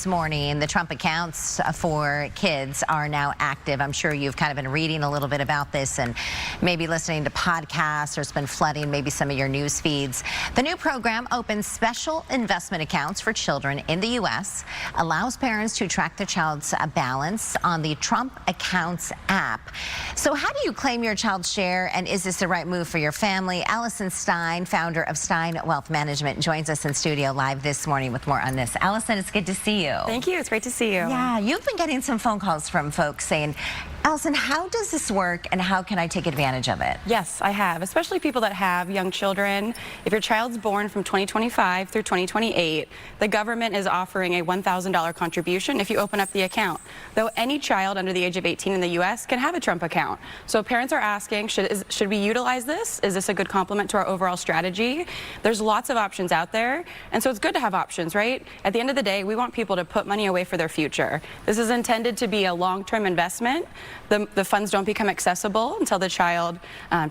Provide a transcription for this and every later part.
this morning, the Trump accounts for kids are now active. I'm sure you've kind of been reading a little bit about this and maybe listening to podcasts, or it's been flooding maybe some of your news feeds. The new program opens special investment accounts for children in the U.S., allows parents to track their child's balance on the Trump Accounts app. So how do you claim your child's share, and is this the right move for your family? Alison Stine, founder of Stine Wealth Management, joins us in studio live this morning with more on this. Alison, it's good to see you. Thank you. It's great to see you. Yeah, you've been getting some phone calls from folks saying, Alison, how does this work and how can I take advantage of it? Yes, I have, especially people that have young children. If your child's born from 2025 through 2028, the government is offering a $1,000 contribution if you open up the account. Though any child under the age of 18 in the U.S. can have a Trump account. So parents are asking, should we utilize this? Is this a good complement to our overall strategy? There's lots of options out there, and so it's good to have options, right? At the end of the day, we want people to put money away for their future. This is intended to be a long-term investment. The funds don't become accessible until the child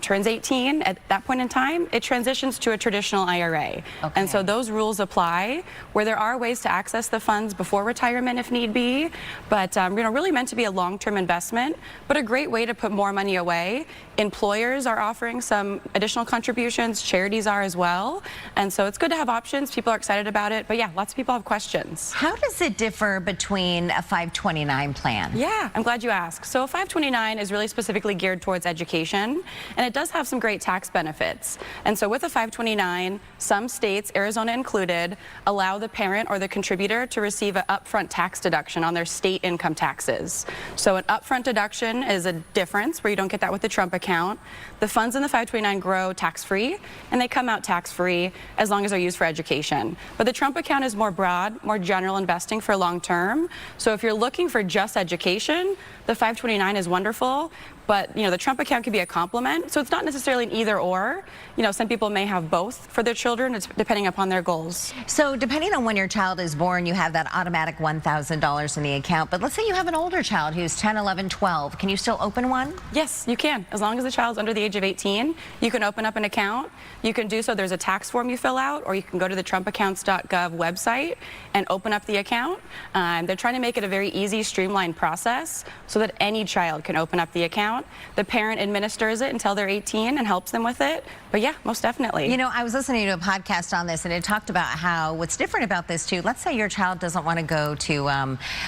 turns 18. At that point in time, it transitions to a traditional IRA. Okay. And so those rules apply, where there are ways to access the funds before retirement if need be, but really meant to be a long-term investment, but a great way to put more money away. Employers are offering some additional contributions, charities are as well, and so it's good to have options. People are excited about it, but yeah, lots of people have questions. How does it differ between a 529 plan? Yeah, I'm glad you asked. So 529 is really specifically geared towards education, and it does have some great tax benefits. And so with a 529, some states, Arizona included, allow the parent or the contributor to receive an upfront tax deduction on their state income taxes. So an upfront deduction is a difference where you don't get that with the Trump account. The funds in the 529 grow tax-free, and they come out tax-free as long as they're used for education. But the Trump account is more broad, more general investing for long-term. So if you're looking for just education, the 529 is wonderful, but the Trump account can be a complement. So it's not necessarily an either or. Some people may have both for their children. It's depending upon their goals. So depending on when your child is born, you have that automatic $1,000 in the account. But let's say you have an older child who's 10, 11, 12. Can you still open one? Yes, you can. As long as the child's under the age of 18, you can open up an account. You can do so. There's a tax form you fill out, or you can go to the trumpaccounts.gov website and open up the account. They're trying to make it a very easy, streamlined process so that any child can open up the account. The parent administers it until they're 18 and helps them with it. But yeah, most definitely. I was listening to a podcast on this, and it talked about how what's different about this too, let's say your child doesn't want to go to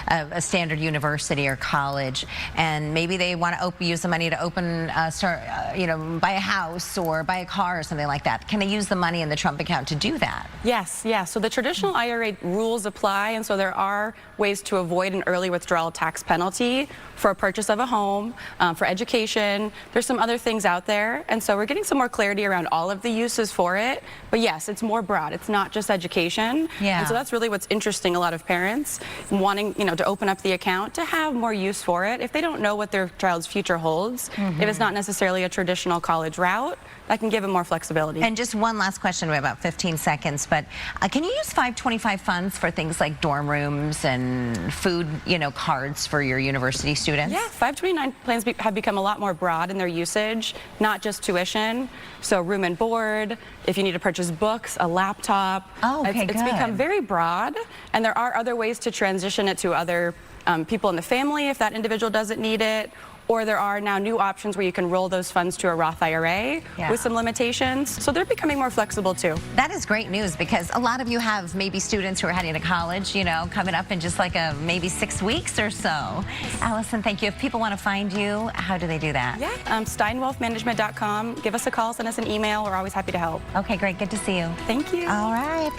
a standard university or college, and maybe they want to use the money to buy a house or buy a car or something like that. Can they use the money in the Trump account to do that? Yes, yeah. So the traditional IRA rules apply, and so there are ways to avoid an early withdrawal tax penalty for a purchase of a home, for education. There's some other things out there, and so we're getting some more clarity around all of the uses for it. But yes, it's more broad. It's not just education. Yeah. And so that's really what's interesting. A lot of parents wanting, to open up the account to have more use for it if they don't know what their child's future holds. If it's not necessarily a traditional college route, that can give them more flexibility. And just one last question, we have about 15 seconds, but can you use 525 funds for things like dorm rooms and food, cards for your university students? Yeah, 529 plans have become a lot more broad in their usage, not just tuition. So room and board, if you need to purchase books, a laptop. Oh, okay, it's become very broad, and there are other ways to transition it to other people in the family if that individual doesn't need it. Or there are now new options where you can roll those funds to a Roth IRA with some limitations. So they're becoming more flexible too. That is great news, because a lot of you have maybe students who are heading to college, coming up in just like maybe 6 weeks or so. Alison, thank you. If people want to find you, how do they do that? Yeah, stinewealthmanagement.com. Give us a call, send us an email. We're always happy to help. Okay, great. Good to see you. Thank you. All right.